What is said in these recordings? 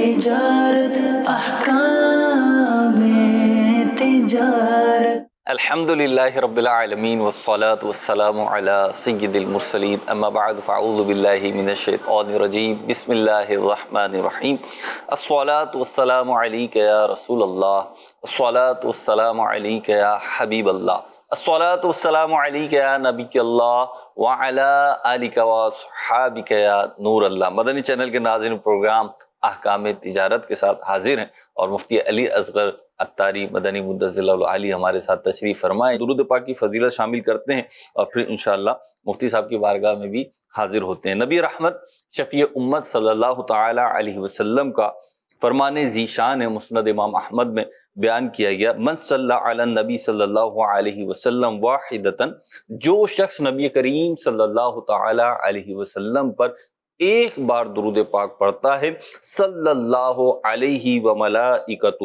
تجارت احکام تجارت. الحمدللہ رب العالمین والصلاة والسلام علی سید المرسلین اما بعد فاعوذ باللہ من الشیطان الرجیم بسم اللہ الرحمن الرحیم الصلاة والسلام علیک یا رسول اللہ الصلاة والسلام علیک یا حبیب اللہ الصلاة والسلام علیک یا نبی اللہ وعلی آلک وصحابک یا نور اللہ. مدنی چینل کے ناظرین، پروگرام احکام تجارت کے ساتھ حاضر ہیں اور مفتی علی اصغر عطاری مدنی مدظل العالی ہمارے ساتھ تشریف فرمائیں. درود پاک کی فضیلت شامل کرتے ہیں اور پھر انشاءاللہ مفتی صاحب کی بارگاہ میں بھی حاضر ہوتے ہیں. نبی رحمت شفیع امت صلی اللہ تعالی علیہ وسلم کا فرمان ذیشان ہے، مسند امام احمد میں بیان کیا گیا، من صلی علی النبی صلی اللہ علیہ وسلم واحدتاً، جو شخص نبی کریم صلی اللہ تعالی علیہ وسلم پر ایک بار درود پاک پڑھتا ہے، صلی اللہ علیہ وملائکتہ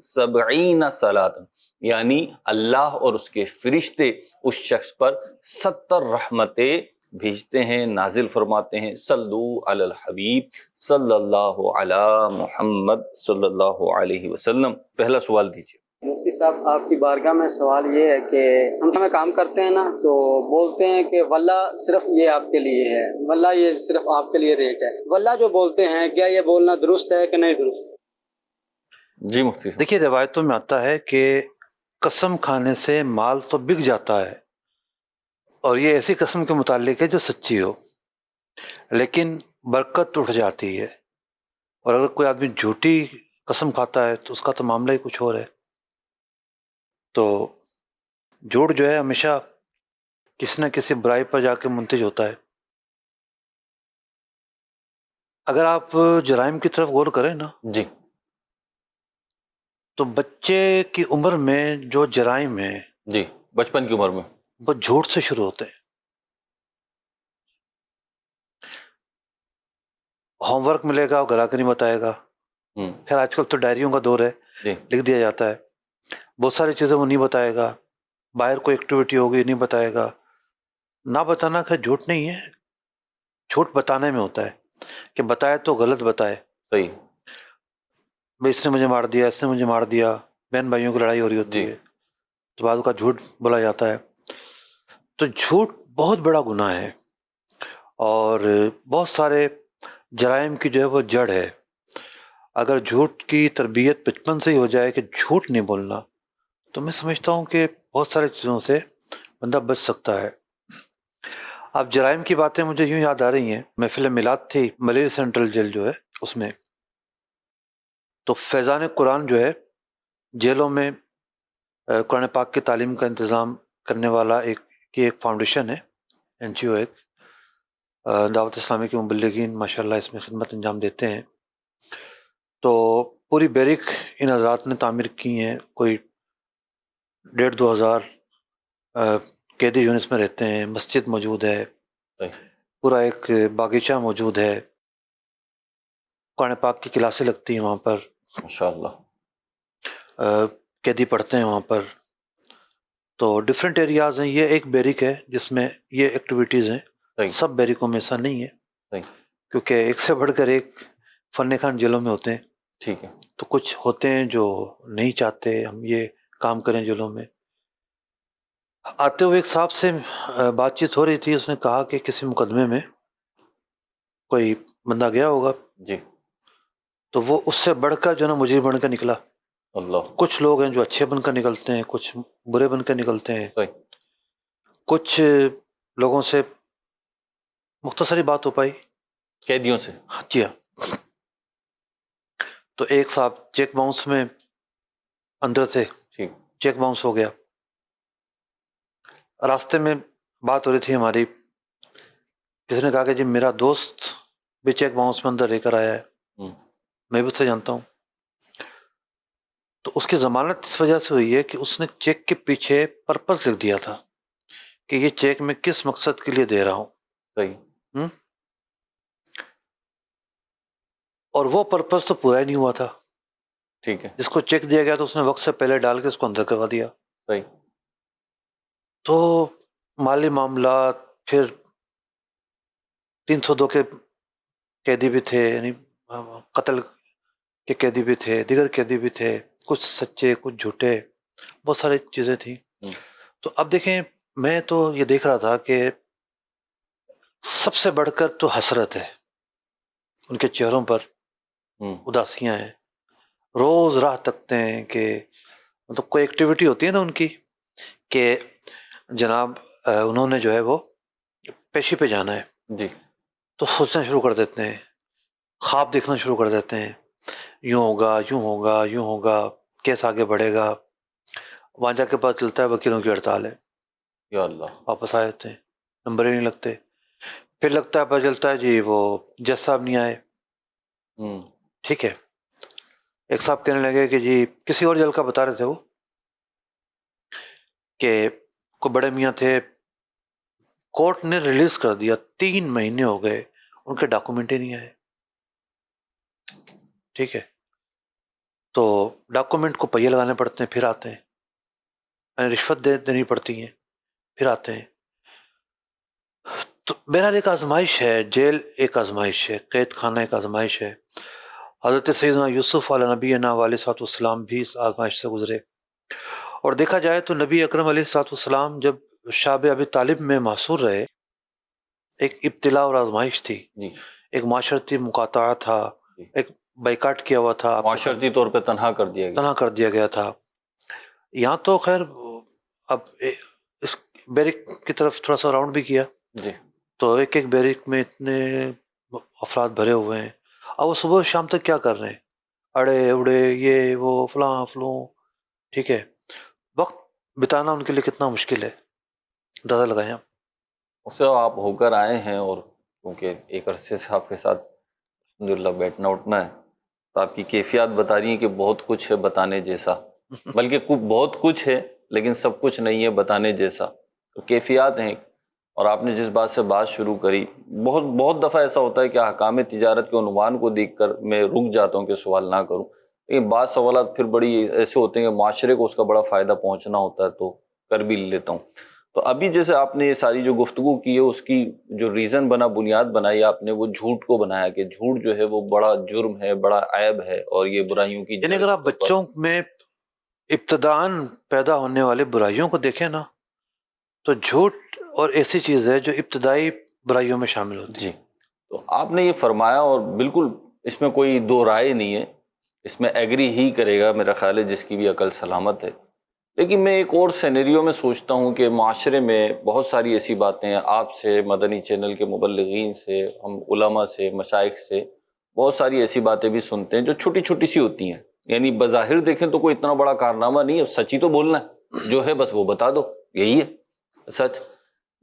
70 صلاۃ، یعنی اللہ اور اس کے فرشتے اس شخص پر 70 رحمتیں بھیجتے ہیں، نازل فرماتے ہیں. صلو علی الحبیب صلی اللہ علی محمد صلی اللہ علیہ وسلم. پہلا سوال دیجیے. مفتی صاحب، آپ کی بارگاہ میں سوال یہ ہے کہ ہم کام کرتے ہیں نا، تو بولتے ہیں کہ واللہ صرف یہ آپ کے لیے ہے، واللہ یہ صرف آپ کے لیے ریٹ ہے. واللہ جو بولتے ہیں، کیا یہ بولنا درست ہے کہ نہیں درست؟ جی مفتی صاحب. دیکھیے، روایتوں میں آتا ہے کہ قسم کھانے سے مال تو بک جاتا ہے، اور یہ ایسی قسم کے متعلق ہے جو سچی ہو، لیکن برکت اٹھ جاتی ہے. اور اگر کوئی آدمی جھوٹی قسم کھاتا ہے تو اس کا تو معاملہ ہی کچھ اور ہے. تو جھوٹ جو ہے ہمیشہ کسی نہ کسی برائی پر جا کے منتج ہوتا ہے. اگر آپ جرائم کی طرف غور کریں نا، جی تو بچے کی عمر میں جو جرائم ہیں جی بچپن کی عمر میں وہ جھوٹ سے شروع ہوتے ہیں. ہوم ورک ملے گا، وہ گھر آ کے نہیں بتائے گا. خیر آج کل تو ڈائریوں کا دور ہے، جی لکھ دیا جاتا ہے. بہت ساری چیزیں وہ نہیں بتائے گا. باہر کوئی ایکٹیویٹی ہوگی نہیں بتائے گا. نہ بتانا خیر جھوٹ نہیں ہے، جھوٹ بتانے میں ہوتا ہے کہ بتائے تو غلط بتائے. صحیح. بھائی اس نے مجھے مار دیا، اس نے مجھے مار دیا، بہن بھائیوں کی لڑائی ہو رہی ہوتی جی. ہے تو بعض کا جھوٹ بولا جاتا ہے. تو جھوٹ بہت بڑا گناہ ہے، اور بہت سارے جرائم کی جو ہے وہ جڑ ہے. اگر جھوٹ کی تربیت بچپن سے ہی ہو جائے کہ جھوٹ نہیں بولنا، تو میں سمجھتا ہوں کہ بہت سارے چیزوں سے بندہ بچ سکتا ہے. اب جرائم کی باتیں مجھے یوں یاد آ رہی ہیں، محفل میلاد تھی ملیری سینٹرل جیل جو ہے اس میں، تو فیضان قرآن جو ہے جیلوں میں قرآن پاک کی تعلیم کا انتظام کرنے والا ایک فاؤنڈیشن ہے، این جی او. ایک دعوت اسلامی کے مبلغین ماشاءاللہ اس میں خدمت انجام دیتے ہیں. تو پوری بیرک ان حضرات نے تعمیر کی ہیں. کوئی 1,500-2,000 قیدی یونس میں رہتے ہیں. مسجد موجود ہے، پورا ایک باغیچہ موجود ہے، قرآن پاک کی کلاسیں لگتی ہیں وہاں پر، ماشاءاللہ. قیدی پڑھتے ہیں وہاں پر. تو ڈفرینٹ ایریاز ہیں. یہ ایک بیرک ہے جس میں یہ ایکٹیویٹیز ہیں. سب بیرکوں میں ایسا نہیں ہے، کیونکہ ایک سے بڑھ کر ایک فن خان جیلوں میں ہوتے ہیں. ٹھیک ہے. تو کچھ ہوتے ہیں جو نہیں چاہتے ہم یہ کام کریں جیلوں میں. آتے ہوئے ایک صاحب سے بات چیت ہو رہی تھی، اس نے کہا کہ کسی مقدمے میں کوئی بندہ گیا ہوگا، جی. تو وہ اس سے بڑھ کر جو ہے نا مجرم بن کر نکلا. اللہ. کچھ لوگ ہیں جو اچھے بن کر نکلتے ہیں، کچھ برے بن کر نکلتے ہیں. کچھ لوگوں سے مختصری بات ہو پائی، قیدیوں سے. جی ہاں. تو ایک صاحب چیک باؤنس میں اندر تھے، چیک باؤنس ہو گیا. راستے میں بات ہو رہی تھی ہماری، کسی نے کہا کہ جی میرا دوست بھی چیک باؤنس میں اندر لے کر آیا ہے، میں بھی اسے جانتا ہوں. تو اس کی ضمانت اس وجہ سے ہوئی ہے کہ اس نے چیک کے پیچھے پرپس لکھ دیا تھا کہ یہ چیک میں کس مقصد کے لیے دے رہا ہوں. صحیح. اور وہ پرپس تو پورا ہی نہیں ہوا تھا. ٹھیک ہے. جس کو چیک دیا گیا تو اس نے وقت سے پہلے ڈال کے اس کو اندر کروا دیا. صحیح. تو مالی معاملات، پھر 302 کے قیدی بھی تھے، یعنی قتل کے قیدی بھی تھے، دیگر قیدی بھی تھے، کچھ سچے کچھ جھوٹے، بہت ساری چیزیں تھیں. تو اب دیکھیں میں تو یہ دیکھ رہا تھا کہ سب سے بڑھ کر تو حسرت ہے، ان کے چہروں پر اداسیاں ہیں، روز راہ تکتے ہیں کہ مطلب کوئی ایکٹیویٹی ہوتی ہے نا ان کی کہ جناب انہوں نے جو ہے وہ پیشی پہ جانا ہے جی تو سوچنا شروع کر دیتے ہیں، خواب دیکھنا شروع کر دیتے ہیں، یوں ہوگا یوں ہوگا یوں ہوگا، کیس آگے بڑھے گا. وہاں جا کے پتہ چلتا ہے وکیلوں کی ہڑتال ہے، یا اللہ. واپس آ جاتے ہیں، نمبر ہی نہیں لگتے. پھر لگتا ہے پتہ چلتا ہے جی وہ جج صاحب نہیں آئے. ٹھیک ہے، ایک صاحب کہنے لگے کہ جی کسی اور جل کا بتا رہے تھے وہ کہ کوئی بڑے میاں تھے، کورٹ نے ریلیز کر دیا، 3 مہینے ہو گئے ان کے ڈاکومنٹ ہی نہیں آئے. ٹھیک ہے، تو ڈاکومنٹ کو پہیے لگانے پڑتے ہیں، پھر آتے ہیں، رشوت دینی پڑتی ہیں، پھر آتے ہیں. تو بہرحال ایک آزمائش ہے، جیل ایک آزمائش ہے، قید خانہ ایک آزمائش ہے. حضرت سیدنا یوسف علیہ نبینا علیہ الصلوۃ والسلام بھی اس آزمائش سے گزرے. اور دیکھا جائے تو نبی اکرم علیہ الصلوۃ والسلام جب شعب ابی طالب میں محصور رہے، ایک ابتلا اور آزمائش تھی، جی ایک معاشرتی مقاطعہ تھا، ایک بائیکاٹ کیا ہوا تھا، معاشرتی طور پہ تنہا کر دیا گیا. تنہا کر دیا گیا تھا. یہاں تو خیر اب اس بیرک کی طرف تھوڑا سا راؤنڈ بھی کیا جی تو ایک ایک بیرک میں اتنے افراد بھرے ہوئے ہیں. اب وہ صبح شام تک کیا کر رہے ہیں، اڑے اڑے یہ وہ فلاں فلوں. ٹھیک ہے، وقت بتانا ان کے لیے کتنا مشکل ہے، اندازہ لگائیں آپ. اس سے آپ ہو کر آئے ہیں، اور کیونکہ ایک عرصے سے آپ کے ساتھ الحمدللہ بیٹھنا اٹھنا ہے، تو آپ کی کیفیات بتا رہی ہیں کہ بہت کچھ ہے بتانے جیسا، بلکہ بہت کچھ ہے لیکن سب کچھ نہیں ہے بتانے جیسا. تو کیفیات ہیں. اور آپ نے جس بات سے بات شروع کری، بہت دفعہ ایسا ہوتا ہے کہ احکام تجارت کے عنوان کو دیکھ کر میں رک جاتا ہوں کہ سوال نہ کروں، لیکن بعض سوالات پھر بڑی ایسے ہوتے ہیں کہ معاشرے کو اس کا بڑا فائدہ پہنچنا ہوتا ہے تو کر بھی لیتا ہوں. تو ابھی جیسے آپ نے یہ ساری جو گفتگو کی ہے اس کی جو ریزن بنا، بنیاد بنائی آپ نے، وہ جھوٹ کو بنایا کہ جھوٹ جو ہے وہ بڑا جرم ہے، بڑا عیب ہے، اور یہ برائیوں کی یعنی اگر آپ بچوں میں ابتداً پیدا ہونے والے برائیوں کو دیکھیں نا تو جھوٹ اور ایسی چیز ہے جو ابتدائی برائیوں میں شامل ہوتی ہے. جی، تو آپ نے یہ فرمایا، اور بالکل اس میں کوئی دو رائے نہیں ہے، اس میں ایگری ہی کرے گا میرا خیال ہے جس کی بھی عقل سلامت ہے. لیکن میں ایک اور سینیریو میں سوچتا ہوں کہ معاشرے میں بہت ساری ایسی باتیں ہیں، آپ سے، مدنی چینل کے مبلغین سے، ہم علماء سے، مشائخ سے بہت ساری ایسی باتیں بھی سنتے ہیں جو چھوٹی چھوٹی سی ہوتی ہیں، یعنی بظاہر دیکھیں تو کوئی اتنا بڑا کارنامہ نہیں ہے، سچ ہی تو بولنا ہے، جو ہے بس وہ بتا دو، یہی ہے سچ.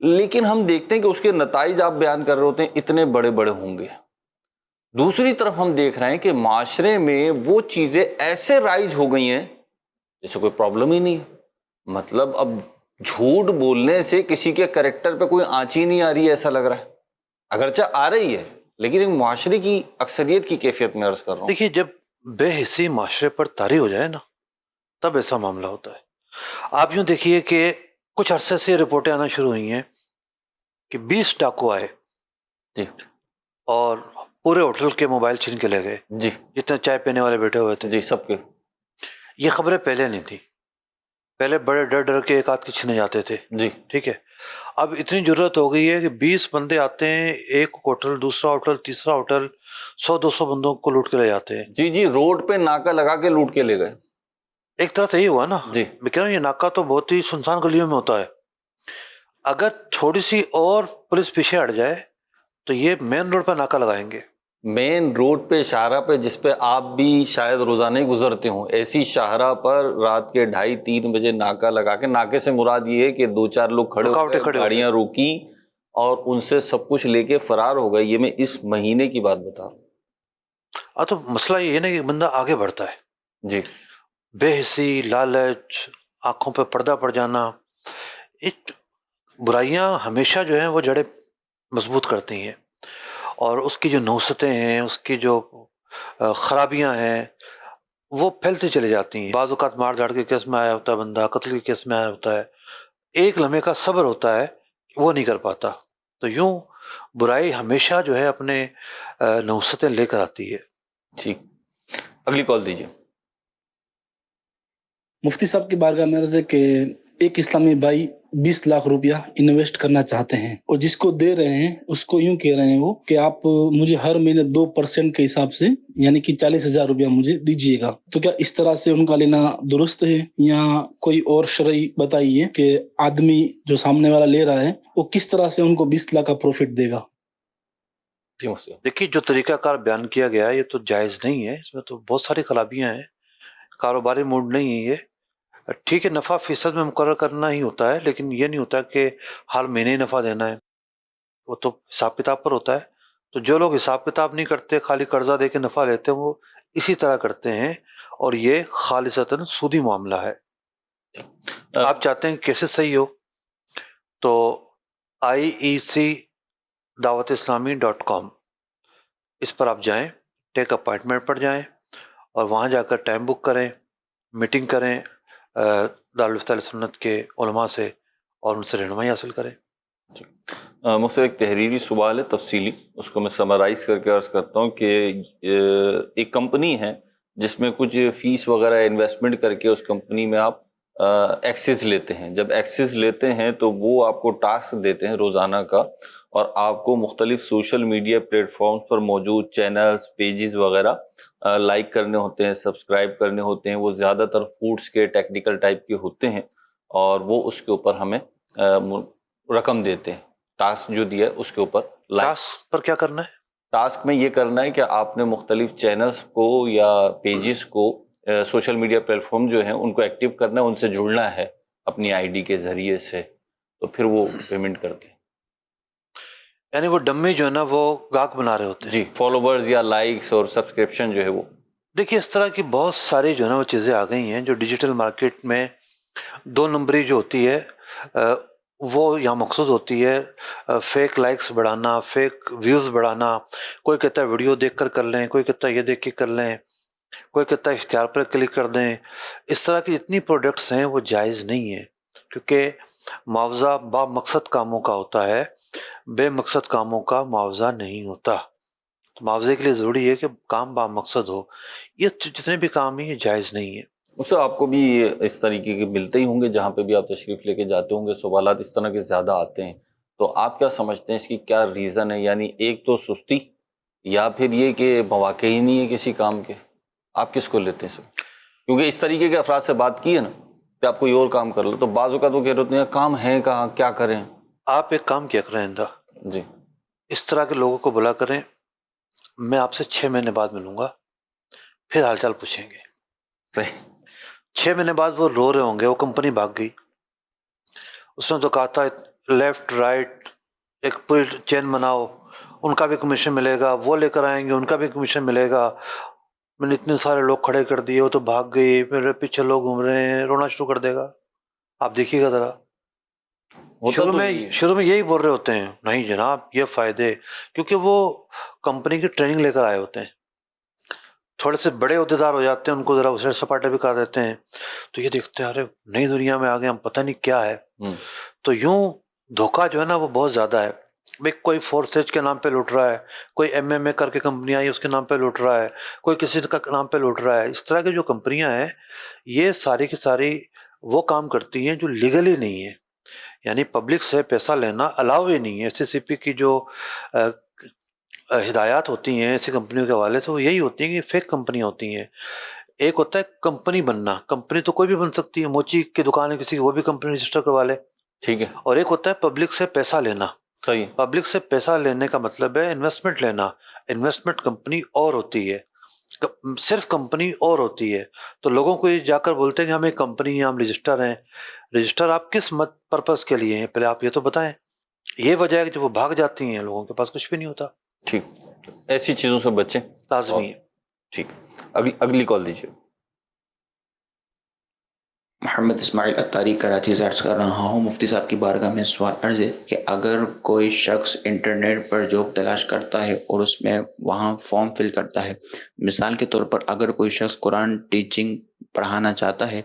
لیکن ہم دیکھتے ہیں کہ اس کے نتائج آپ بیان کر رہے ہوتے ہیں اتنے بڑے بڑے ہوں گے. دوسری طرف ہم دیکھ رہے ہیں کہ معاشرے میں وہ چیزیں ایسے رائج ہو گئی ہیں جیسے کوئی پرابلم ہی نہیں ہے. مطلب اب جھوٹ بولنے سے کسی کے کریکٹر پہ کوئی آنچ ہی نہیں آ رہی ہے، ایسا لگ رہا ہے، اگرچہ آ رہی ہے لیکن ایک معاشرے کی اکثریت کی کیفیت میں عرض کر رہا ہوں. دیکھیے جب بے حسی معاشرے پر طاری ہو جائے نا تب ایسا معاملہ ہوتا ہے. آپ یوں دیکھیے کہ کچھ عرصے سے رپورٹیں آنا شروع ہوئی ہیں کہ 20 ڈاکو آئے جی اور پورے ہوٹل کے موبائل چھین کے لے گئے، جی جتنے چائے پینے والے بیٹھے ہوئے تھے. جی سب کے. یہ خبریں پہلے نہیں تھی، پہلے بڑے ڈر ڈر کے ایک آدھ کے چھینے جاتے تھے. جی ٹھیک ہے، اب اتنی ضرورت ہو گئی ہے کہ 20 بندے آتے ہیں، ایک ہوٹل دوسرا ہوٹل تیسرا ہوٹل، 100-200 بندوں کو لوٹ کے لے جاتے ہیں. جی جی روڈ پہ ناکا لگا کے لوٹ کے لے گئے. ایک طرح سے یہ ہوا نا، جی میں کہہ رہا ہوں یہ ناکہ تو بہت ہی سنسان گلیوں میں ہوتا ہے، اگر تھوڑی سی اور پولیس پیچھے ہٹ جائے تو یہ مین روڈ پر ناکہ لگائیں گے. مین روڈ پہ شاہراہ پہ جس پہ آپ بھی شاید روزانہ ہی گزرتے ہوں، ایسی شاہراہ پر رات کے 2:30-3 بجے ناکہ لگا کے، ناکے سے مراد یہ ہے کہ 2-4 لوگ کھڑے ہو رکاوٹیں گئے، کھڑے ہو گئے. گاڑیاں روکی اور ان سے سب کچھ لے کے فرار ہو گئے. یہ میں اس مہینے کی بات بتا رہا ہوں. تو مسئلہ یہ ہے نا کہ بندہ آگے بڑھتا ہے، جی بے حسی، لالچ، آنکھوں پہ پردہ پڑ جانا، ایک برائیاں ہمیشہ جو ہیں وہ جڑیں مضبوط کرتی ہیں، اور اس کی جو نوستیں ہیں، اس کی جو خرابیاں ہیں وہ پھیلتی چلی جاتی ہیں. بعض اوقات مار دھاڑ کے کیس میں آیا ہوتا ہے بندہ، قتل کے کیس میں آیا ہوتا ہے، ایک لمحے کا صبر ہوتا ہے وہ نہیں کر پاتا. تو یوں برائی ہمیشہ جو ہے اپنے نوستیں لے کر آتی ہے. جی. اگلی کال دیجیے. مفتی صاحب کی بارگاہ میں عرض ہے کہ ایک اسلامی بھائی 20 لاکھ روپیہ انویسٹ کرنا چاہتے ہیں اور جس کو دے رہے ہیں اس کو یوں کہہ رہے ہیں وہ کہ آپ مجھے ہر مہینے 2% کے حساب سے یعنی کہ 40,000 روپیہ مجھے دیجیے گا. تو کیا اس طرح سے ان کا لینا درست ہے یا کوئی اور شرعی بتائیے کہ آدمی جو سامنے والا لے رہا ہے وہ کس طرح سے ان کو 20 لاکھ کا پروفٹ دے گا؟ دیکھیے جو طریقہ کار بیان کیا گیا ہے یہ تو جائز نہیں ہے، اس میں تو بہت ساری خرابیاں ہیں، کاروباری موڈ نہیں ہے یہ. ٹھیک ہے نفع فیصد میں مقرر کرنا ہی ہوتا ہے، لیکن یہ نہیں ہوتا کہ ہر مہینے ہی نفع دینا ہے، وہ تو حساب کتاب پر ہوتا ہے. تو جو لوگ حساب کتاب نہیں کرتے خالی قرضہ دے کے نفع لیتے ہیں وہ اسی طرح کرتے ہیں، اور یہ خالصتاً سودی معاملہ ہے. آپ چاہتے ہیں کیسے صحیح ہو تو IEC دعوت اسلامی.com اس پر آپ جائیں، ٹیک اپائنٹمنٹ پر جائیں اور وہاں جا کر ٹائم بک کریں، میٹنگ کریں دارالفتہ سنت کے علماء سے اور ان سے رہنمائی حاصل کریں. مجھ سے ایک تحریری سوال ہے تفصیلی، اس کو میں سمرائز کر کے عرض کرتا ہوں کہ ایک کمپنی ہے جس میں کچھ فیس وغیرہ انویسٹمنٹ کر کے اس کمپنی میں آپ ایکسس لیتے ہیں. جب ایکسس لیتے ہیں تو وہ آپ کو ٹاسک دیتے ہیں روزانہ کا، اور آپ کو مختلف سوشل میڈیا پلیٹ فارمز پر موجود چینلز پیجز وغیرہ لائک کرنے ہوتے ہیں، سبسکرائب کرنے ہوتے ہیں. وہ زیادہ تر فوڈز کے ٹیکنیکل ٹائپ کے ہوتے ہیں اور وہ اس کے اوپر ہمیں رقم دیتے ہیں. ٹاسک جو دیا ہے اس کے اوپر ٹاسک پر کیا کرنا ہے؟ ٹاسک میں یہ کرنا ہے کہ آپ نے مختلف چینلز کو یا پیجز کو سوشل میڈیا پلیٹ فارم جو ہیں ان کو ایکٹیو کرنا ہے، ان سے جڑنا ہے اپنی ID کے ذریعے سے، تو پھر وہ پیمنٹ کرتے ہیں. یعنی وہ ڈمی جو ہے نا وہ گاہک بنا رہے ہوتے ہیں. جی، فالوورز یا لائکس اور سبسکرپشن جو ہے وہ. دیکھیے اس طرح کی بہت ساری جو ہے نا وہ چیزیں آ گئی ہیں جو ڈیجیٹل مارکیٹ میں 2 نمبری جو ہوتی ہے وہ یہاں مقصود ہوتی ہے. فیک لائکس بڑھانا، فیک ویوز بڑھانا. کوئی کہتا ہے ویڈیو دیکھ کر لیں، کوئی کہتا ہے یہ دیکھ کے کر لیں، کوئی کہتا ہے اشتہار پر کلک کر دیں. اس طرح کی جتنی پروڈکٹس ہیں وہ جائز نہیں ہیں، کیونکہ معاوضہ با مقصد کاموں کا ہوتا ہے، بے مقصد کاموں کا معاوضہ نہیں ہوتا. معاوضے کے لیے ضروری ہے کہ کام با مقصد ہو. یہ جتنے بھی کام ہیں یہ جائز نہیں ہے. اس سے آپ کو بھی اس طریقے کے ملتے ہی ہوں گے، جہاں پہ بھی آپ تشریف لے کے جاتے ہوں گے سوالات اس طرح کے زیادہ آتے ہیں. تو آپ کیا سمجھتے ہیں اس کی کیا ریزن ہے؟ یعنی ایک تو سستی، یا پھر یہ کہ مواقع ہی نہیں ہے کسی کام کے. آپ کس کو لیتے ہیں سر؟ کیونکہ اس طریقے کے افراد سے بات کی ہے نا کہ آپ کوئی اور کام کر لو، تو بعض اوقات وہ کہہ رہے ہوتے ہیں کام ہے کہاں، کیا کریں. آپ ایک کام کیا کریں اندہ، جی، اس طرح کے لوگوں کو بلا کریں، میں آپ سے 6 مہینے بعد ملوں گا، پھر حال چال پوچھیں گے. صحیح. 6 مہینے بعد وہ رو رہے ہوں گے وہ کمپنی بھاگ گئی، اس نے تو کہا تھا لیفٹ رائٹ ایک پوری چین بناؤ، ان کا بھی کمیشن ملے گا، وہ لے کر آئیں گے ان کا بھی کمیشن ملے گا. میں نے اتنے سارے لوگ کھڑے کر دیے، وہ تو بھاگ گئی، میرے پیچھے لوگ گھوم رہے ہیں، رونا شروع کر دے گا. آپ دیکھیے گا ذرا. شروع میں یہی بول رہے ہوتے ہیں نہیں جناب یہ فائدے، کیونکہ وہ کمپنی کی ٹریننگ لے کر آئے ہوتے ہیں. تھوڑے سے بڑے عہدیدار ہو جاتے ہیں، ان کو ذرا اسے سپاٹے بھی کرا دیتے ہیں، تو یہ دیکھتے ہیں ارے نئی دنیا میں آگے ہم پتہ نہیں کیا ہے. تو یوں دھوکہ جو ہے نا وہ بہت زیادہ ہے. بھائی کوئی فورسیج کے نام پہ لوٹ رہا ہے، کوئی MMA کر کے کمپنی آئی اس کے نام پہ لوٹ رہا ہے، کوئی کسی کا نام پہ لوٹ رہا ہے. اس طرح کی جو کمپنیاں ہیں یہ ساری کی ساری وہ کام کرتی ہیں جو لیگلی نہیں ہے، یعنی پبلک سے پیسہ لینا الاؤ ہی نہیں ہے. SCCP کی جو ہدایات ہوتی ہیں ایسی کمپنیوں کے حوالے سے وہ یہی ہوتی ہیں کہ فیک کمپنیاں ہوتی ہیں. ایک ہوتا ہے کمپنی بننا، کمپنی تو کوئی بھی بن سکتی ہے، موچی کی دکان ہے کسی کی وہ بھی کمپنی رجسٹر کروا لے، ٹھیک ہے. اور ایک ہوتا ہے پبلک سے پیسہ لینا. صحیح. پبلک سے پیسہ لینے کا مطلب ہے انویسٹمنٹ لینا. انویسٹمنٹ کمپنی اور ہوتی ہے، صرف کمپنی اور ہوتی ہے. تو لوگوں کو یہ جا کر بولتے ہیں کہ ہم ایک کمپنی ہیں، ہم رجسٹر ہیں. رجسٹر آپ کس پرپز کے لیے ہیں پہلے آپ یہ تو بتائیں. یہ وجہ ہے کہ جب وہ بھاگ جاتی ہیں لوگوں کے پاس کچھ بھی نہیں ہوتا. ٹھیک، ایسی چیزوں سے بچیں، لازمی ہے. ٹھیک. اگلی کال دیجیے. محمد اسماعیل اتاری کراچی سے عرض کر رہا ہوں. مفتی صاحب کی بارگاہ میں سوال عرض ہے کہ اگر کوئی شخص انٹرنیٹ پر جاب تلاش کرتا ہے اور اس میں وہاں فارم فل کرتا ہے، مثال کے طور پر اگر کوئی شخص قرآن ٹیچنگ پڑھانا چاہتا ہے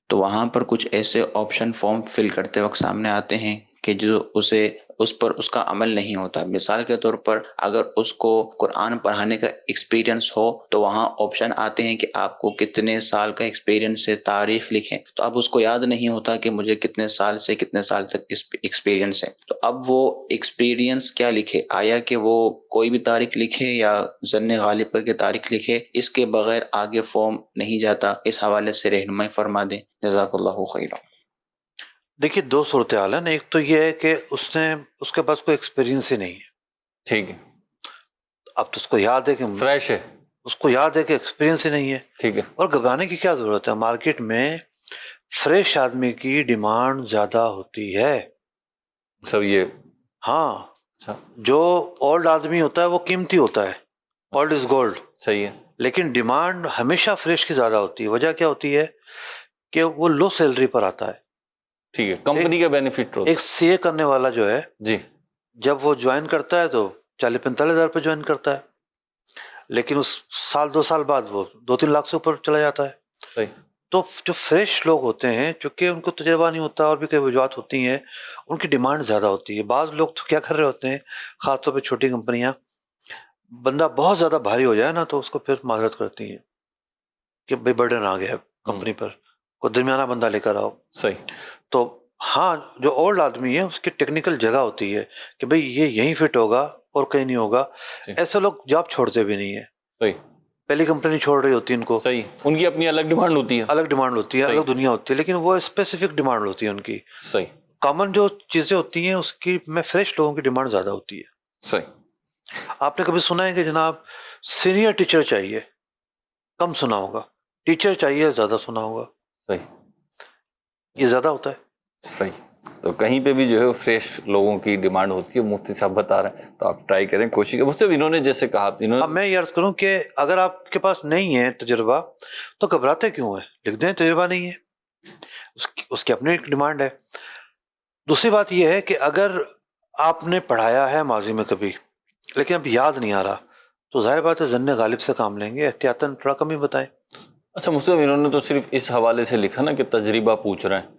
تو وہاں پر کچھ ایسے آپشن فارم فل کرتے وقت سامنے آتے ہیں کہ جو اسے اس پر اس کا عمل نہیں ہوتا. مثال کے طور پر اگر اس کو قرآن پڑھانے کا ایکسپیرینس ہو تو وہاں آپشن آتے ہیں کہ آپ کو کتنے سال کا ایکسپیرینس ہے، تاریخ لکھیں. تو اب اس کو یاد نہیں ہوتا کہ مجھے کتنے سال سے کتنے سال تک ایکسپیرینس ہے. تو اب وہ ایکسپیرینس کیا لکھے؟ آیا کہ وہ کوئی بھی تاریخ لکھے یا ظن غالب کر کے تاریخ لکھے؟ اس کے بغیر آگے فارم نہیں جاتا. اس حوالے سے رہنمائی فرما دیں. جزاک اللہ خیرا. دیکھیے دو صورتحال ہیں. ایک تو یہ ہے کہ اس کے پاس کوئی ایکسپیرینس ہی نہیں ہے. ٹھیک ہے. اب تو اس کو یاد ہے کہ فریش ہے. اس کو یاد ہے کہ ایکسپیرینس ہی نہیں ہے. ٹھیک ہے. اور گھبرانے کی کیا ضرورت ہے؟ مارکیٹ میں فریش آدمی کی ڈیمانڈ زیادہ ہوتی ہے. سب یہ ہاں، اچھا جو اولڈ آدمی ہوتا ہے وہ قیمتی ہوتا ہے، اولڈ از گولڈ. صحیح ہے. لیکن ڈیمانڈ ہمیشہ فریش کی زیادہ ہوتی ہے. وجہ کیا ہوتی ہے کہ وہ لو سیلری پر آتا ہے. ٹھیک ہے. کمپنی کا بینیفٹ ہوتا ایک سی اے کرنے والا جو ہے جی، جب وہ جوائن کرتا ہے تو 40-45 ہزار پہ جوائن کرتا ہے، لیکن اس سال 2 سال بعد وہ 2-3 لاکھ سے اوپر چلا جاتا ہے. صحیح. تو جو فریش لوگ ہوتے ہیں چونکہ ان کو تجربہ نہیں ہوتا اور بھی کئی وجوہات ہوتی ہیں، ان کی ڈیمانڈ زیادہ ہوتی ہے. بعض لوگ تو کیا کر رہے ہوتے ہیں، خاص طور پہ چھوٹی کمپنیاں، بندہ بہت زیادہ بھاری ہو جائے نا تو اس کو پھر معذرت کرتی ہیں کہ بھائی برڈن آ گیا کمپنی پر، کوئی درمیانہ بندہ لے کر آؤ. صحیح. تو ہاں، جو اولڈ آدمی ہے اس کی ٹیکنیکل جگہ ہوتی ہے کہ بھئی یہ یہیں فٹ ہوگا اور کہیں نہیں ہوگا. جی. ایسے لوگ جاب چھوڑتے بھی نہیں ہیں. صحیح. پہلی کمپنی چھوڑ رہی ہوتی ہے ان کو، صحیح. ان کی اپنی الگ ڈیمانڈ ہوتی ہے. الگ ڈیمانڈ ہوتی ہے، صحیح. الگ دنیا ہوتی ہے، لیکن وہ اسپیسیفک ڈیمانڈ ہوتی ہے ان کی. صحیح. کامن جو چیزیں ہوتی ہیں اس کی میں فریش لوگوں کی ڈیمانڈ زیادہ ہوتی ہے. صحیح. آپ نے کبھی سنا ہے کہ جناب سینئر ٹیچر چاہیے؟ کم سنا ہوگا. ٹیچر چاہیے زیادہ سنا ہوگا. صحیح. یہ زیادہ ہوتا ہے. صحیح. تو کہیں پہ بھی جو ہے فریش لوگوں کی ڈیمانڈ ہوتی ہے. مفتی صاحب بتا رہے ہیں تو آپ ٹرائی کریں، کوشش کریں. مجھ سے انہوں نے جیسے کہا، اب میں یہ عرض کروں کہ اگر آپ کے پاس نہیں ہے تجربہ تو گھبراتے کیوں ہیں؟ لکھ دیں تجربہ نہیں ہے، اس کی اپنی ایک ڈیمانڈ ہے. دوسری بات یہ ہے کہ اگر آپ نے پڑھایا ہے ماضی میں کبھی لیکن اب یاد نہیں آ رہا تو ظاہر بات ہے ظن غالب سے کام لیں گے. احتیاطاً تھوڑا کم ہی بتائیں. اچھا مجھ سے انہوں نے تو صرف اس حوالے سے لکھا نا کہ تجربہ پوچھ رہے ہیں.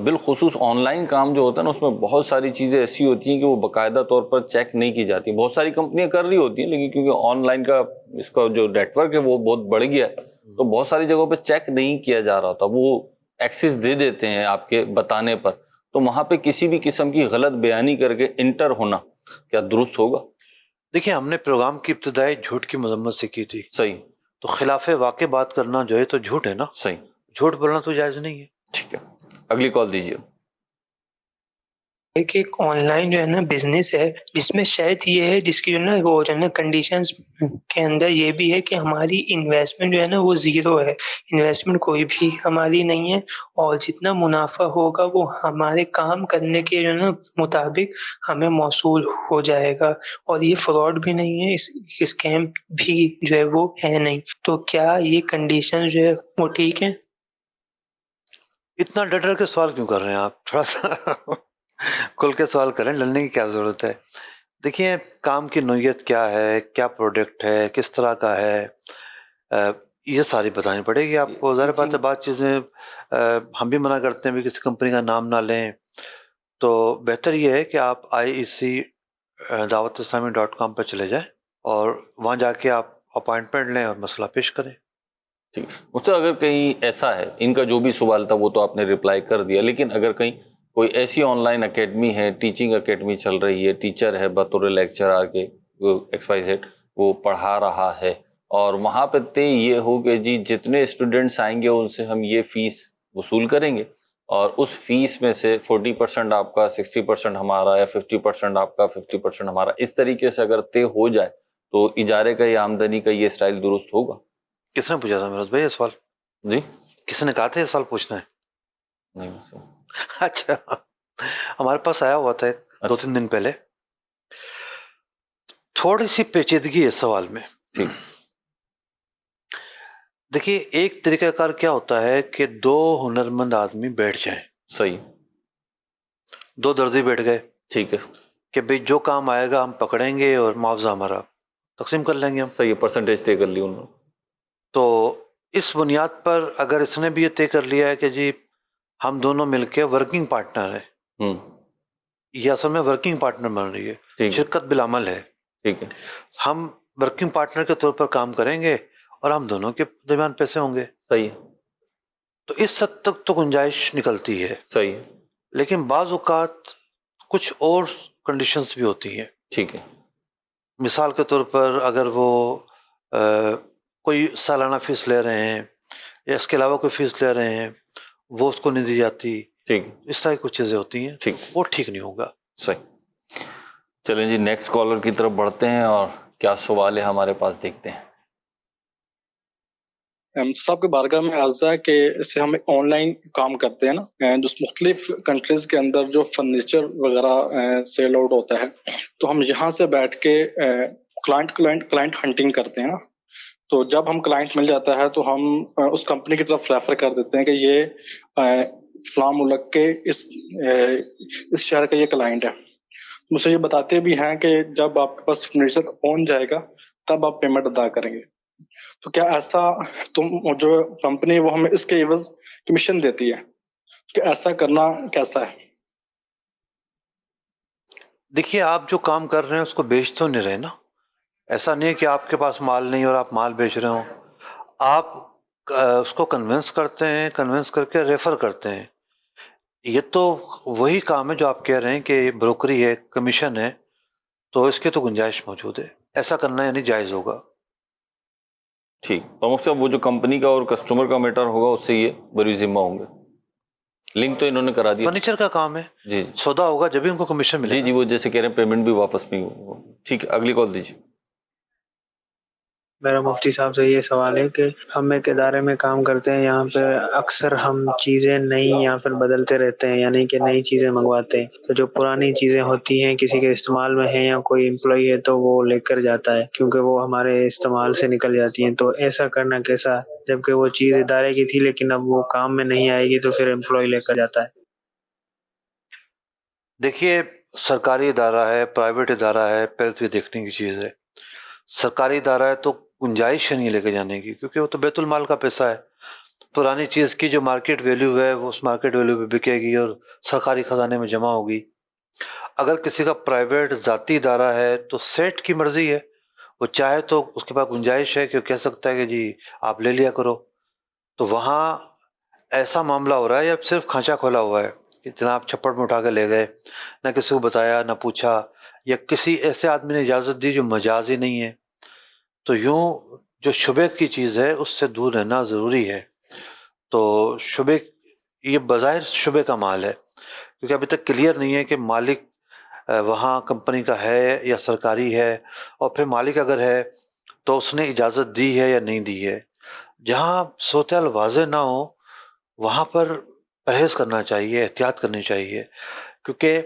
بالخصوص آن لائن کام جو ہوتا ہے نا اس میں بہت ساری چیزیں ایسی ہوتی ہیں کہ وہ باقاعدہ طور پر چیک نہیں کی جاتی. بہت ساری کمپنیاں کر رہی ہوتی ہیں لیکن کیونکہ آن لائن کا اس کا جو نیٹ ورک ہے وہ بہت بڑھ گیا ہے تو بہت ساری جگہوں پہ چیک نہیں کیا جا رہا ہوتا. وہ ایکسس دے دیتے ہیں آپ کے بتانے پر، تو وہاں پہ کسی بھی قسم کی غلط بیانی کر کے انٹر ہونا کیا درست ہوگا؟ دیکھیں ہم نے پروگرام کی ابتدائی جھوٹ کی مذمت سے کی تھی. صحیح. تو خلاف واقع بات کرنا جو ہے تو جھوٹ ہے نا. صحیح. جھوٹ بولنا تو جائز نہیں ہے. ٹھیک ہے. اگلی کال دیجیے. ایک آن لائن جو ہے نا بزنس ہے جس میں شاید یہ ہے جس کی جو ہے نا وہ جو ہے نا کنڈیشنز کے اندر یہ بھی ہے کہ ہماری انویسٹمنٹ جو ہے نا وہ زیرو ہے. انویسٹمنٹ کوئی بھی ہماری نہیں ہے اور جتنا منافع ہوگا وہ ہمارے کام کرنے کے جو ہے نا مطابق ہمیں موصول ہو جائے گا اور یہ فراڈ بھی نہیں ہے، اسکیم بھی جو ہے وہ ہے نہیں. تو کیا یہ کنڈیشن جو ہے وہ ٹھیک ہے؟ اتنا ڈر کے سوال کیوں کر رہے ہیں آپ؟ تھوڑا سا کھل کے سوال کریں، لڑنے کی کیا ضرورت ہے؟ دیکھیں کام کی نوعیت کیا ہے، کیا پروڈکٹ ہے، کس طرح کا ہے، یہ ساری بتانی پڑے گی آپ کو. ظاہر بات ہے بعض چیزیں ہم بھی منع کرتے ہیں بھی کسی کمپنی کا نام نہ لیں. تو بہتر یہ ہے کہ آپ IEC dawatIslami.com پہ چلے جائیں اور وہاں جا کے آپ اپوائنٹمنٹ لیں اور مسئلہ پیش کریں. ٹھیک. مجھ سے اگر کہیں ایسا ہے، ان کا جو بھی سوال تھا وہ تو آپ نے رپلائی کر دیا، لیکن اگر کہیں کوئی ایسی آن لائن اکیڈمی ہے، ٹیچنگ اکیڈمی چل رہی ہے، ٹیچر ہے بطور لیکچرر کے XYZ وہ پڑھا رہا ہے اور وہاں پہ طے یہ ہو کہ جی جتنے اسٹوڈنٹس آئیں گے ان سے ہم یہ فیس وصول کریں گے اور اس فیس میں سے 40% آپ کا، 60% ہمارا، یا 50% آپ کا، 50% ہمارا، اس طریقے سے اگر طے ہو جائے تو اجارے کا یا آمدنی کا یہ اسٹائل درست ہوگا؟ کس نے پوچھا تھا میرا بھائی یہ سوال؟ جی کس نے کہا تھا یہ سوال پوچھنا ہے؟ نہیں. اچھا ہمارے پاس آیا ہوا تھا 2-3 دن پہلے. تھوڑی سی پیچیدگی ہے اس سوال میں. ٹھیک. دیکھیے ایک طریقہ کار کیا ہوتا ہے کہ 2 ہنرمند آدمی بیٹھ جائیں. صحیح. 2 درزی بیٹھ گئے. ٹھیک ہے. کہ بھئی جو کام آئے گا ہم پکڑیں گے اور معاوضہ ہمارا تقسیم کر لیں گے ہم. صحیح. پرسنٹیج طے کر لی انہوں نے. تو اس بنیاد پر اگر اس نے بھی یہ طے کر لیا ہے کہ جی ہم دونوں مل کے ورکنگ پارٹنر ہیں یہ اصل میں ورکنگ پارٹنر بن رہی ہے، ٹھیک ہے شرکت بالعمل ہے. ٹھیک ہے ہم ورکنگ پارٹنر کے طور پر کام کریں گے اور ہم دونوں کے درمیان پیسے ہوں گے. صحیح ہے تو اس حد تک تو گنجائش نکلتی ہے. صحیح ہے لیکن بعض اوقات کچھ اور کنڈیشنز بھی ہوتی ہیں. ٹھیک ہے مثال کے طور پر اگر وہ کوئی سالانہ فیس لے رہے ہیں یا اس کے علاوہ کوئی فیس لے رہے ہیں وہ اس کو نہیں دی جاتی، ٹھیک ہے اس طرح کی کچھ چیزیں ہوتی ہیں، ٹھیک وہ ٹھیک نہیں ہوگا. صحیح. چلیں جی نیکسٹ کالر کی طرف بڑھتے ہیں اور کیا سوال ہے ہمارے پاس دیکھتے ہیں. صاحب کے بارگاہ میں عرض ہے کہ اس سے ہم آن لائن کام کرتے ہیں نا، جو مختلف کنٹریز کے اندر جو فرنیچر وغیرہ سیل آؤٹ ہوتا ہے، تو ہم یہاں سے بیٹھ کے کلائنٹ ہنٹنگ کرتے ہیں نا. تو جب ہم کلائنٹ مل جاتا ہے تو ہم اس کمپنی کی طرف ریفر کر دیتے ہیں کہ یہ فلاں ملک کے اس شہر کا یہ کلائنٹ ہے. مجھ سے یہ بتاتے بھی ہیں کہ جب آپ کے پاس فرنیچر پہنچ جائے گا تب آپ پیمنٹ ادا کریں گے. تو کیا ایسا جو کمپنی وہ ہمیں اس کے عوض کمیشن دیتی ہے کہ ایسا کرنا کیسا ہے؟ دیکھیے آپ جو کام کر رہے ہیں اس کو بیچ تو نہیں رہے نا. ایسا نہیں ہے کہ آپ کے پاس مال نہیں اور آپ مال بیچ رہے ہوں. آپ اس کو کنونس کرتے ہیں، کنونس کر کے ریفر کرتے ہیں. یہ تو وہی کام ہے جو آپ کہہ رہے ہیں کہ بروکری ہے، کمیشن ہے، تو اس کی تو گنجائش موجود ہے. ایسا کرنا یعنی جائز ہوگا. ٹھیک. پرمکھ صاحب وہ جو کمپنی کا اور کسٹمر کا میٹر ہوگا اس سے یہ بری ذمہ ہوں گے. لنک تو انہوں نے کرا دیا. فرنیچر کا کام ہے، جی سودا ہوگا جب ہی ان کو کمیشن ملے جی گا. جی وہ جیسے کہہ رہے ہیں پیمنٹ بھی واپس نہیں ہوگا. ٹھیک ہے اگلی کال دیجیے. میرا مفتی صاحب سے یہ سوال ہے کہ ہم ایک ادارے میں کام کرتے ہیں، یہاں پہ اکثر ہم چیزیں نئی یا پھر بدلتے رہتے ہیں، یعنی کہ نئی چیزیں منگواتے ہیں. تو جو پرانی چیزیں ہوتی ہیں کسی کے استعمال میں ہیں یا کوئی امپلائی ہے تو وہ لے کر جاتا ہے کیونکہ وہ ہمارے استعمال سے نکل جاتی ہیں. تو ایسا کرنا کیسا، جبکہ وہ چیز ادارے کی تھی لیکن اب وہ کام میں نہیں آئے گی تو پھر امپلائی لے کر جاتا ہے. دیکھیے سرکاری ادارہ ہے، پرائیویٹ ادارہ ہے، پہلے تو یہ دیکھنے کی چیز ہے. سرکاری ادارہ ہے تو گنجائش نہیں لے کے جانے کی، کیونکہ وہ تو بیت المال کا پیسہ ہے. پرانی چیز کی جو مارکیٹ ویلیو ہے وہ اس مارکیٹ ویلیو پہ بکے گی اور سرکاری خزانے میں جمع ہوگی. اگر کسی کا پرائیویٹ ذاتی ادارہ ہے تو سیٹ کی مرضی ہے، وہ چاہے تو اس کے پاس گنجائش ہے کہ وہ کہہ سکتا ہے کہ جی آپ لے لیا کرو. تو وہاں ایسا معاملہ ہو رہا ہے یا صرف کھانچا کھولا ہوا ہے کہ جناب چھپڑ میں اٹھا کے لے گئے، نہ کسی کو بتایا نہ پوچھا، یا کسی ایسے آدمی نے اجازت دی جو مجاز ہی نہیں ہے. تو یوں جو شبے کی چیز ہے اس سے دور رہنا ضروری ہے. تو شبے یہ بظاہر شبے کا مال ہے کیونکہ ابھی تک کلیئر نہیں ہے کہ مالک وہاں کمپنی کا ہے یا سرکاری ہے، اور پھر مالک اگر ہے تو اس نے اجازت دی ہے یا نہیں دی ہے. جہاں صورتحال واضح نہ ہو وہاں پر پرہیز کرنا چاہیے، احتیاط کرنی چاہیے. کیونکہ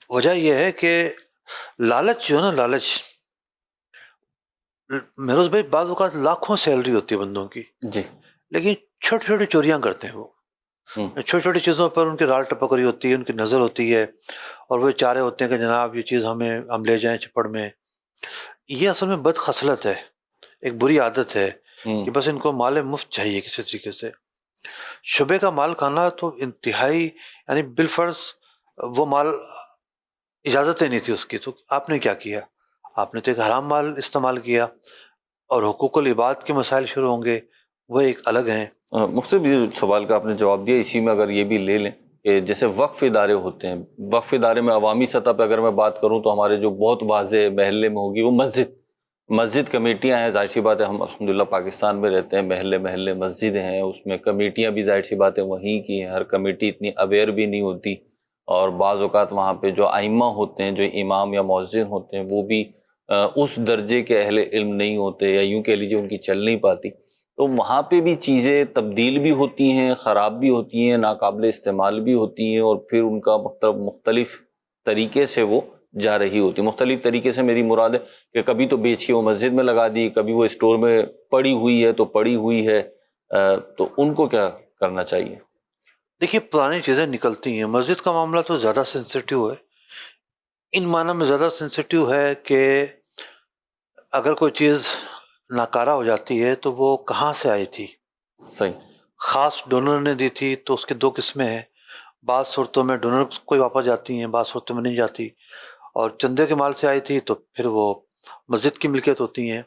وجہ یہ ہے کہ لالچ جو ہے نا، لالچ مہروز بھائی بعض اوقات لاکھوں سیلری ہوتی ہے بندوں کی، جی لیکن چھوٹی چھوٹی چوریاں کرتے ہیں. وہ چھوٹی چھوٹی چیزوں پر ان کی رال ٹپک رہی ہوتی ہے، ان کی نظر ہوتی ہے، اور وہ چارے ہوتے ہیں کہ جناب یہ چیز ہم لے جائیں چھپڑ میں. یہ اصل میں بد خصلت ہے، ایک بری عادت ہے کہ بس ان کو مال مفت چاہیے کسی طریقے سے. شبے کا مال کھانا تو انتہائی، یعنی بالفرض وہ مال اجازت ہی نہیں تھی اس کی، تو آپ نے کیا کیا؟ آپ نے تو ایک حرام مال استعمال کیا. اور حقوق العباد کے مسائل شروع ہوں گے، وہ ایک الگ ہیں. مفتی یہ سوال کا آپ نے جواب دیا، اسی میں اگر یہ بھی لے لیں کہ جیسے وقف ادارے ہوتے ہیں، وقف ادارے میں عوامی سطح پہ اگر میں بات کروں تو ہمارے جو بہت واضح محلے میں ہوگی وہ مسجد کمیٹیاں ہیں. ظاہر سی بات ہے ہم الحمدللہ پاکستان میں رہتے ہیں، محلے مسجد ہیں، اس میں کمیٹیاں بھی ظاہر سی بات ہے وہیں کی ہیں. ہر کمیٹی اتنی اویئر بھی نہیں ہوتی، اور بعض اوقات وہاں پہ جو ائمہ ہوتے ہیں، جو امام یا مؤذن ہوتے ہیں، وہ بھی اس درجے کے اہل علم نہیں ہوتے، یا یوں کہہ لیجیے ان کی چل نہیں پاتی. تو وہاں پہ بھی چیزیں تبدیل بھی ہوتی ہیں، خراب بھی ہوتی ہیں، ناقابل استعمال بھی ہوتی ہیں، اور پھر ان کا مختلف طریقے سے وہ جا رہی ہوتی. مختلف طریقے سے میری مراد ہے کہ کبھی تو بیچ کے وہ مسجد میں لگا دی، کبھی وہ اسٹور میں پڑی ہوئی ہے تو پڑی ہوئی ہے. تو ان کو کیا کرنا چاہیے؟ دیکھیے پرانی چیزیں نکلتی ہیں. مسجد کا معاملہ تو زیادہ سینسیٹیو ہے، ان معنی میں زیادہ سینسیٹیو ہے کہ اگر کوئی چیز ناکارہ ہو جاتی ہے تو وہ کہاں سے آئی تھی. صحیح. خاص ڈونر نے دی تھی تو اس کی دو قسمیں ہیں، بعض صورتوں میں ڈونر کوئی واپس جاتی ہیں، بعض صورتوں میں نہیں جاتی، اور چندے کے مال سے آئی تھی تو پھر وہ مسجد کی ملکیت ہوتی ہیں،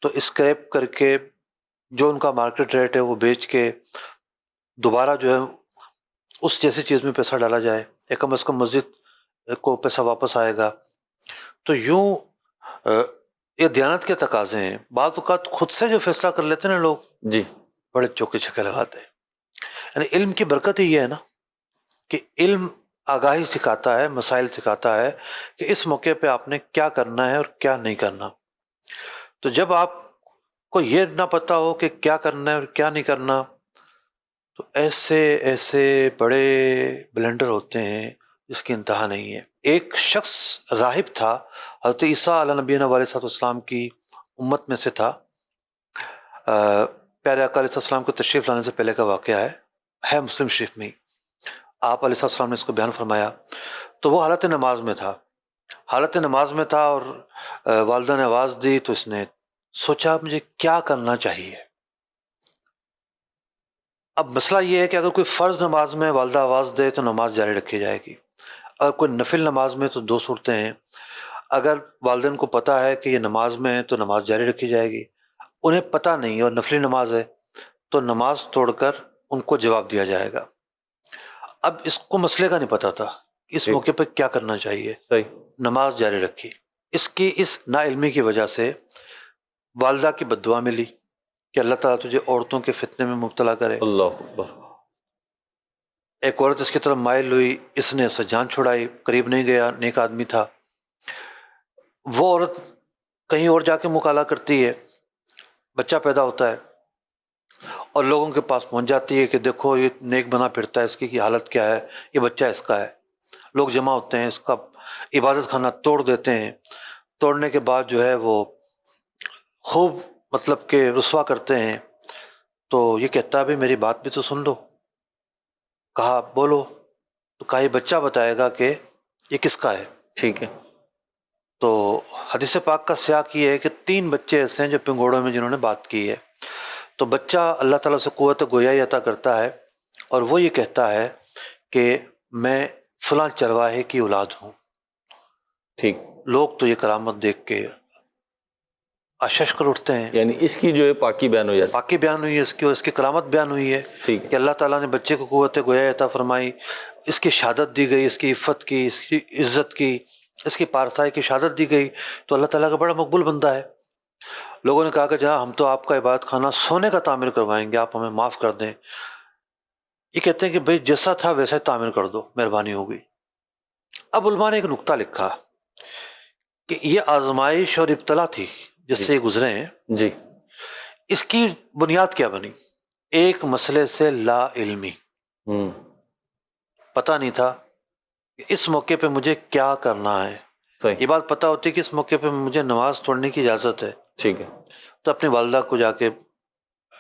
تو اسکریپ کر کے جو ان کا مارکیٹ ریٹ ہے وہ بیچ کے دوبارہ جو ہے اس جیسی چیز میں پیسہ ڈالا جائے، یا کم از کم مسجد کو پیسہ واپس آئے گا. تو یوں یہ دیانت کے تقاضے ہیں. بعض اوقات خود سے جو فیصلہ کر لیتے ہیں نا لوگ، جی بڑے چوکے چھکے لگاتے ہیں. یعنی علم کی برکت ہی یہ ہے نا کہ علم آگاہی سکھاتا ہے، مسائل سکھاتا ہے کہ اس موقع پہ آپ نے کیا کرنا ہے اور کیا نہیں کرنا. تو جب آپ کو یہ نہ پتا ہو کہ کیا کرنا ہے اور کیا نہیں کرنا، تو ایسے ایسے بڑے بلنڈر ہوتے ہیں جس کی انتہا نہیں ہے. ایک شخص راہب تھا، حضرت عیسیٰ علیہ نبینا علیہ السلام کی امت میں سے تھا. پیارے آقا علیہ السلام کو تشریف لانے سے پہلے کا واقعہ ہے مسلم شریف میں. آپ علیہ السلام نے اس کو بیان فرمایا. تو وہ حالت نماز میں تھا اور والدہ نے آواز دی تو اس نے سوچا مجھے کیا کرنا چاہیے. اب مسئلہ یہ ہے کہ اگر کوئی فرض نماز میں والدہ آواز دے تو نماز جاری رکھی جائے گی، اگر کوئی نفل نماز میں تو دو صورتیں ہیں. اگر والدین کو پتہ ہے کہ یہ نماز میں ہے تو نماز جاری رکھی جائے گی، انہیں پتہ نہیں اور نفلی نماز ہے تو نماز توڑ کر ان کو جواب دیا جائے گا. اب اس کو مسئلے کا نہیں پتا تھا اس موقع پہ کیا کرنا چاہیے. نماز جاری رکھی. اس نا علمی کی وجہ سے والدہ کی بد دعا ملی کہ اللہ تعالیٰ تجھے عورتوں کے فتنے میں مبتلا کرے. اللہ اکبر. ایک عورت اس کی طرف مائل ہوئی، اس نے اسے جان چھڑائی، قریب نہیں گیا، نیک آدمی تھا. وہ عورت کہیں اور جا کے مکالا کرتی ہے، بچہ پیدا ہوتا ہے اور لوگوں کے پاس پہنچ جاتی ہے کہ دیکھو یہ نیک بنا پھرتا ہے، اس کی حالت کیا ہے، یہ بچہ اس کا ہے. لوگ جمع ہوتے ہیں، اس کا عبادت خانہ توڑ دیتے ہیں. توڑنے کے بعد جو ہے وہ خوب مطلب کہ رسوا کرتے ہیں. تو یہ کہتا ہے بھی میری بات بھی تو سن لو. کہا بولو. تو کہا یہ بچہ بتائے گا کہ یہ کس کا ہے. ٹھیک ہے. تو حدیث پاک کا سیاق یہ ہے کہ 3 بچے ایسے ہیں جو پنگوڑوں میں جنہوں نے بات کی ہے. تو بچہ اللہ تعالیٰ سے قوت گویائی عطا کرتا ہے اور وہ یہ کہتا ہے کہ میں فلاں چرواہے کی اولاد ہوں. ٹھیک. لوگ تو یہ کرامت دیکھ کے اشش کر اٹھتے ہیں. یعنی اس کی جو ہے پاکی بیان ہو جاتی ہے. پاکی بیان ہوئی ہے اس کی، اور اس کی کرامت بیان ہوئی ہے. ٹھیک. کہ اللہ تعالیٰ نے بچے کو قوت گویائی عطا فرمائی، اس کی شہادت دی گئی، اس کی عفت کی، اس کی عزت کی، اس کی پارسائی کی شہادت دی گئی. تو اللہ تعالیٰ کا بڑا مقبول بندہ ہے. لوگوں نے کہا کہ جہاں ہم تو آپ کا عبادت خانہ سونے کا تعمیر کروائیں گے، آپ ہمیں معاف کر دیں. یہ کہتے ہیں کہ بھئی جیسا تھا ویسا تعمیر کر دو، مہربانی ہوگی. اب علماء نے ایک نقطہ لکھا کہ یہ آزمائش اور ابتلا تھی جس سے یہ گزرے ہیں. جی. اس کی بنیاد کیا بنی؟ ایک مسئلے سے لا علمی. پتہ نہیں تھا کہ اس موقع پہ مجھے کیا کرنا ہے. صحیح. یہ بات پتہ ہوتی کہ اس موقع پہ مجھے نماز توڑنے کی اجازت ہے. ٹھیک ہے. تو اپنی والدہ کو جا کے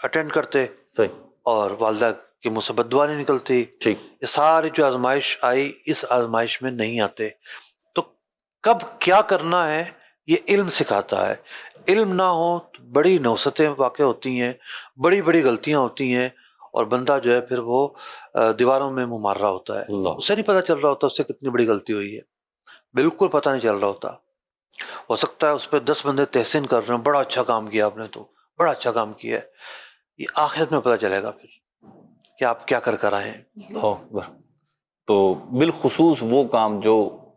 اٹینڈ کرتے. صحیح. اور والدہ کی منہ سے بد دعا نہیں نکلتی. ٹھیک. یہ ساری جو آزمائش آئی اس آزمائش میں نہیں آتے. تو کب کیا کرنا ہے یہ علم سکھاتا ہے. علم نہ ہو تو بڑی نوستیں واقع ہوتی ہیں، بڑی بڑی غلطیاں ہوتی ہیں، اور بندہ جو ہے پھر وہ دیواروں میں منہ مار رہا ہوتا ہے. اسے نہیں پتہ چل رہا ہوتا اس سے کتنی بڑی غلطی ہوئی ہے. بالکل پتہ نہیں چل رہا ہوتا. ہو سکتا ہے اس پہ 10 بندے تحسین کر رہے ہیں، بڑا اچھا کام کیا آپ نے، تو بڑا اچھا کام کیا ہے. یہ آخرت میں پتہ چلے گا پھر کہ آپ کیا کر آئے ہیں. تو بالخصوص وہ کام جو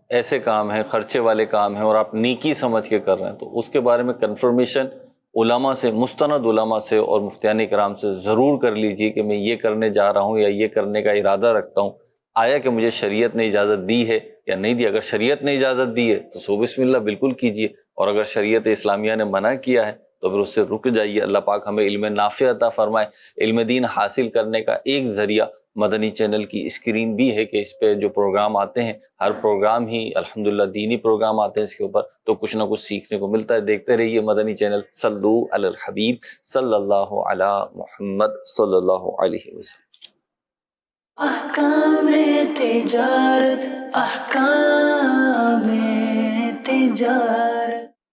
ایسے کام ہیں، خرچے والے کام ہیں، اور آپ نیکی سمجھ کے کر رہے ہیں، تو اس کے بارے میں کنفرمیشن علماء سے، مستند علماء سے اور مفتیان کرام سے ضرور کر لیجیے کہ میں یہ کرنے جا رہا ہوں یا یہ کرنے کا ارادہ رکھتا ہوں. آیا کہ مجھے شریعت نے اجازت دی ہے یا نہیں دی. اگر شریعت نے اجازت دی ہے تو سو بسم اللہ بالکل کیجیے، اور اگر شریعت اسلامیہ نے منع کیا ہے تو پھر اس سے رک جائیے. اللہ پاک ہمیں علم نافع عطا فرمائے. علم دین حاصل کرنے کا ایک ذریعہ مدنی چینل کی اسکرین بھی ہے کہ اس پہ جو پروگرام آتے ہیں، ہر پروگرام ہی الحمدللہ دینی پروگرام آتے ہیں اس کے اوپر، تو کچھ نہ کچھ سیکھنے کو ملتا ہے. دیکھتے رہیے مدنی چینل. صلو علی الحبیب صلی اللہ علی محمد صلی اللہ علیہ وسلم. احکام تجارت، احکام تجارت.